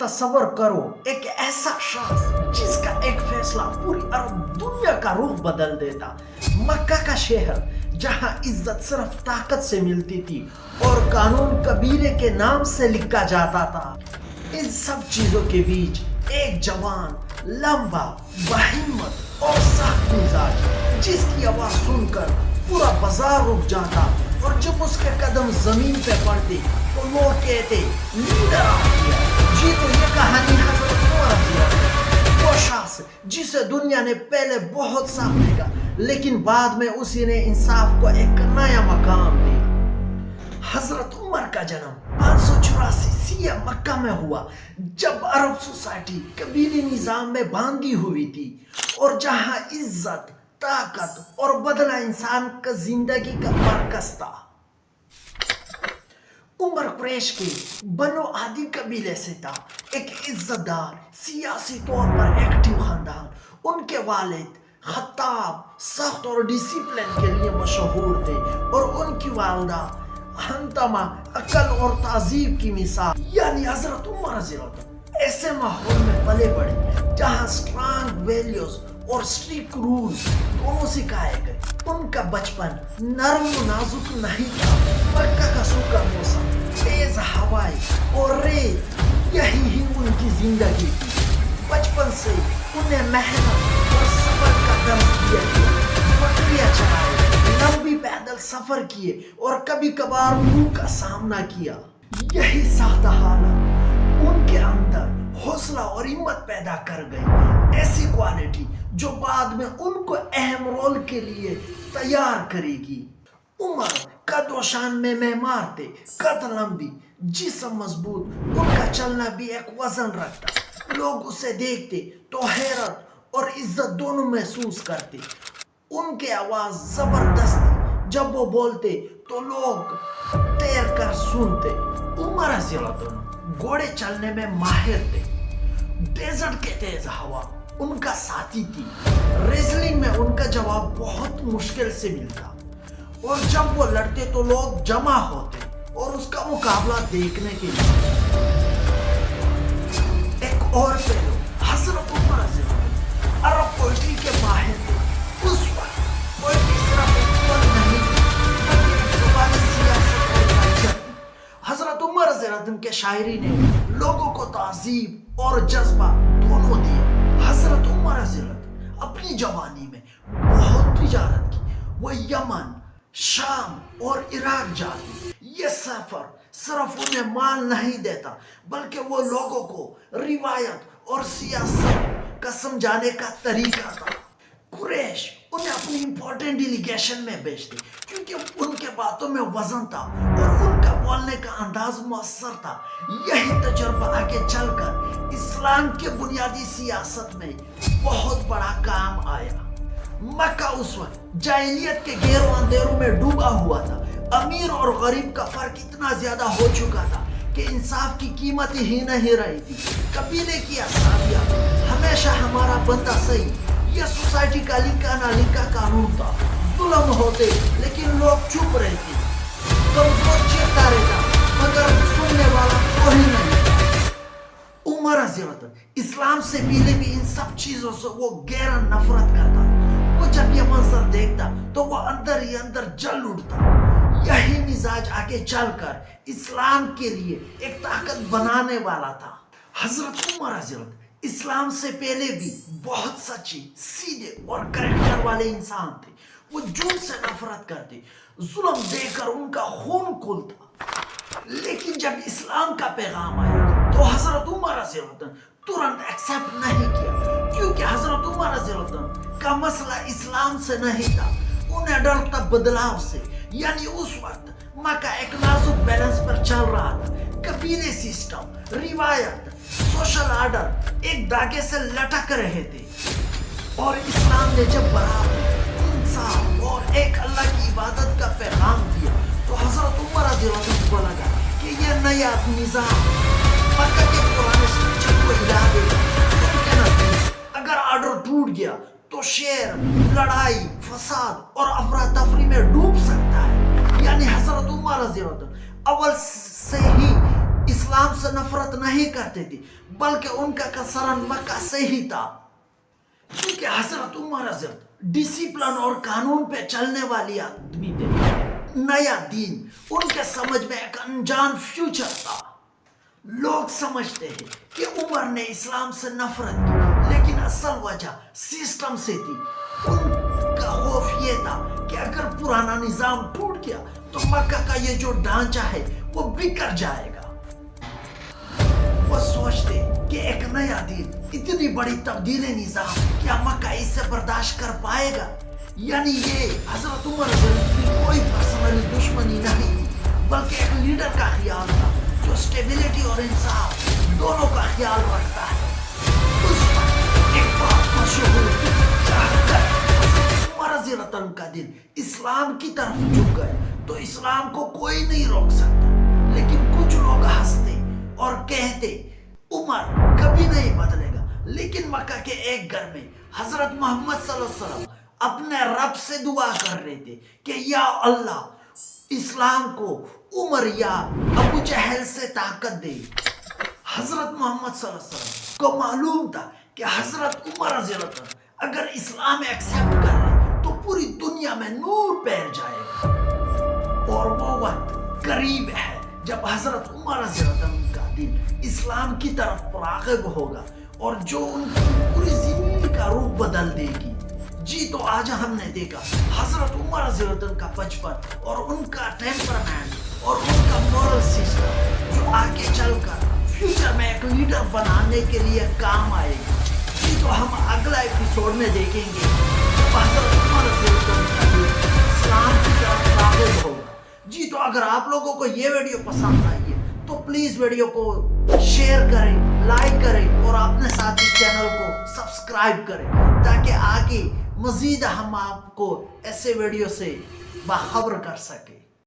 تصور کرو ایک ایسا شخص جس کا ایک فیصلہ پوری عرب دنیا کا رخ بدل دیتا. مکہ کا شہر جہاں عزت صرف طاقت سے ملتی تھی اور قانون قبیلے کے نام سے لکھا جاتا تھا. ان سب چیزوں کے بیچ ایک جوان لمبا بہمت اور سخت مزاج جس کی آواز سن کر پورا بازار رک جاتا اور جب اس کے قدم زمین پہ پڑتے تو لوگ کہتے لیڈر آ گیا. جی تو یہ کہانی حضرت عمر رضی اللہ عنہ، وہ شخص جسے دنیا نے پہلے بہت صاف دیکھا لیکن بعد میں اسی نے انصاف کو ایک نیا مقام دیا. حضرت عمر کا جنم 584 سیہ مکہ میں ہوا جب عرب سوسائٹی قبیلی نظام میں باندھی ہوئی تھی اور جہاں عزت، طاقت اور بدلہ انسان کا زندگی کا مرکز تھا. عمر قریش کے بنو عادی قبیلے سے تھا، ایک عزت دار سیاسی طور پر ایکٹیو خاندان. ان کے والد خطاب سخت اور ڈسپلن کے لیے مشہور تھے اور ان کی والدہ ہنتما عقل اور تہذیب کی مثال. یعنی حضرت عمر رضی اللہ عنہ ایسے ماحول میں پلے بڑھے جہاں اسٹرانگ ویلیوز اور اسٹرکٹ رولز دونوں سکھائے گئے. ان کا بچپن نرم و نازک نہیں تھا. مکہ کا سوکھا موسم، تیز ہوائیں اور ریت، یہی ہی ان کی زندگی تھی. بچپن سے انہیں محنت اور صبر کا درس دیا گیا. بکریاں چرائے، لمبی پیدل سفر کیے اور کبھی کبھار منہ کا سامنا کیا. یہی سخت حالت ان کے اندر حوصلہ اور ہمت پیدا کر گئی، ایسی کوالٹی جو بعد میں ان کو اہم رول کے لیے تیار کرے گی. عمر قد و شان میں معمار تھے، قد لمبی، جسم مضبوط. ان کا چلنا بھی ایک وزن رکھتا. لوگ اسے دیکھتے تو حیرت اور عزت دونوں محسوس کرتے. ان کی آواز زبردست تھی، جب وہ بولتے تو لوگ تیر کر سنتے. عمر رضی اللہ عنہ گھوڑے چلنے میں ماہر تھے. ڈیزرٹ کے تیز ہوا ان کا ساتھی تھی. ریسلنگ میں ان کا جواب بہت مشکل سے ملتا اور جب وہ لڑتے تو لوگ جمع ہوتے اور اس کا مقابلہ دیکھنے کے لیے. ایک اور پہلو، حضرت عمر رضی اللہ عنہ عرب پوئٹری کے ماہر تھے. اس وقت پوئٹری صرف ایک فن نہیں بلکہ ایک زبان سیاست اور کلچر تھی. حضرت عمر رضی اللہ عنہ کے شاعری نے لوگوں کو تہذیب اور جذبہ دونوں دیے. حضرت عمر رضی اللہ عنہ اپنی جوانی میں بہت تجارت کی. وہ یمن، شام اور عراق جاتے. یہ سفر صرف انہیں مال نہیں دیتا بلکہ وہ لوگوں کو روایت اور سیاست کا سمجھانے کا طریقہ تھا. قریش انہیں اپنی امپورٹنٹ ڈیلیگیشن میں بھیجتے کیونکہ ان کے باتوں میں وزن تھا اور ان کا بولنے کا انداز مؤثر تھا. یہی تجربہ آگے چل کر اسلام کے بنیادی سیاست میں بہت بڑا کام آیا. مکہ اس وقت جاہلیت کے گہروں اندھیروں میں ڈوبا ہوا تھا. امیر اور غریب کا فرق اتنا زیادہ ہو چکا تھا کہ انصاف کی قیمت ہی نہیں رہی تھی. قبیلے کی اصحابیہ ہمیشہ ہمارا بندہ صحیح، یہ سوسائٹی کا لکھا نہ لکھا قانون تھا. ظلم ہوتے لیکن لوگ چپ رہتے، کمزور چیختا رہتا مگر سننے والا کوئی نہیں. عمر رضی اللہ عنہ اسلام سے پہلے بھی ان سب چیزوں سے وہ گہرا نفرت کرتا. وہ جب یہ منظر دیکھتا تو وہ اندر ہی اندر جل اٹھتا. یہی مزاج آگے چل کر اسلام کے لیے ایک طاقت بنانے والا تھا. حضرت عمر رضی اللہ عنہ اسلام سے پہلے بھی بہت سچے، سیدھے اور کریکٹر والے انسان تھے. وہ جھوٹ سے نفرت کرتے، ظلم دے کر ان کا خون کھولتا. لیکن جب اسلام کا پیغام آیا تو حضرت عمر رضی اللہ عنہ ترنت ایکسیپٹ نہیں کیا کیونکہ حضرت عمر رضی اللہ عنہ کا مسئلہ اسلام سے نہیں تھا، انہیں ڈر تھا بدلاؤ سے. یعنی اس وقت مکہ ایک نازک بیلنس پر چل رہا تھا. قبیلے سسٹم، روایت، سوشل آرڈر ایک دھاگے سے لٹک رہے تھے اور اسلام نے جب برابری، انصاف اور ایک اللہ کی عبادت کا پیغام دیا تو حضرت عمر رضی اللہ عنہ کو لگا کہ یہ نیا نظام مکہ کے پرانے سسٹم کو ہلا دے گا. ممکن ہے اگر آرڈر ٹوٹ گیا تو شیر، لڑائی، فساد اور افراتفری میں ڈوب سکتا ہے. یعنی حضرت عمر رضی اللہ عنہ اول سے ہی اسلام سے نفرت نہیں کرتے تھے بلکہ ان کا کنسرن مکہ سے ہی تھا، کیونکہ حضرت عمر رضی اللہ ڈسپلن اور قانون پہ چلنے والی آدمی تھے۔ نیا دین ان کے سمجھ میں ایک انجان فیوچر تھا۔ لوگ سمجھتے ہیں کہ عمر نے اسلام سے نفرت کی، لیکن اصل وجہ سسٹم سے تھی۔ ان کا خوف یہ تھا کہ اگر پرانا نظام ٹوٹ گیا تو مکہ کا یہ جو ڈھانچہ ہے وہ بکھر جائے گا۔ وہ سوچتے کہ ایک نیا دین، اتنی بڑی تبدیلی نظام، کیا مکہ اس سے برداشت کر پائے گا؟ یعنی یہ حضرت عمر رضی اللہ کی کوئی پرسنل دشمنی نہیں تھی، بلکہ ایک لیڈر کا خیال تھا جو اسٹیبلٹی اور انصاف دونوں کا خیال رکھتا ہے۔ اس وقت ایک بات مشہور تھی کہ اگر حضرت عمر رضی اللہ عنہ کا دل اسلام کی طرف جھک گئے تو اسلام کو کوئی نہیں روک سکتا۔ لیکن کچھ لوگ ہنستے اور کہتے عمر کبھی نہیں بدلے گا، لیکن مکہ کے ایک گھر میں حضرت محمد صلی اللہ علیہ وسلم اپنے رب سے دعا کر رہے تھے کہ یا اللہ اسلام کو عمر یا ابو جہل سے طاقت دے۔ حضرت محمد صلی اللہ علیہ وسلم کو معلوم تھا کہ حضرت عمر رضی اللہ عنہ اگر اسلام ایکسیپٹ کر لے تو پوری دنیا میں نور پھیل جائے گا، اور وہ وقت قریب ہے جب حضرت عمر رضی اللہ عنہ کا دل اسلام کی طرف راغب ہوگا اور جو ان کی پوری زندگی کا رخ بدل دے گی۔ جی تو آج ہم نے دیکھا حضرت عمر رضی اللہ عنہ کا بچپن اور ان کا ٹیمپرامنٹ اور ان کا مورل سسٹم جو آگے چل کر فیوچر میں ایک لیڈر بنانے کے لیے کام آئے گی۔ جی تو ہم اگلا ایپیسوڈ میں دیکھیں گے جب حضرت عمر رضی اللہ عنہ کا دل اسلام کی طرف راغب ہوگا۔ جی تو اگر آپ لوگوں کو یہ ویڈیو پسند آئی ہے تو پلیز ویڈیو کو شیئر کریں، لائک کریں اور اپنے ساتھی چینل کو سبسکرائب کریں تاکہ آگے مزید ہم آپ کو ایسے ویڈیو سے باخبر کر سکیں۔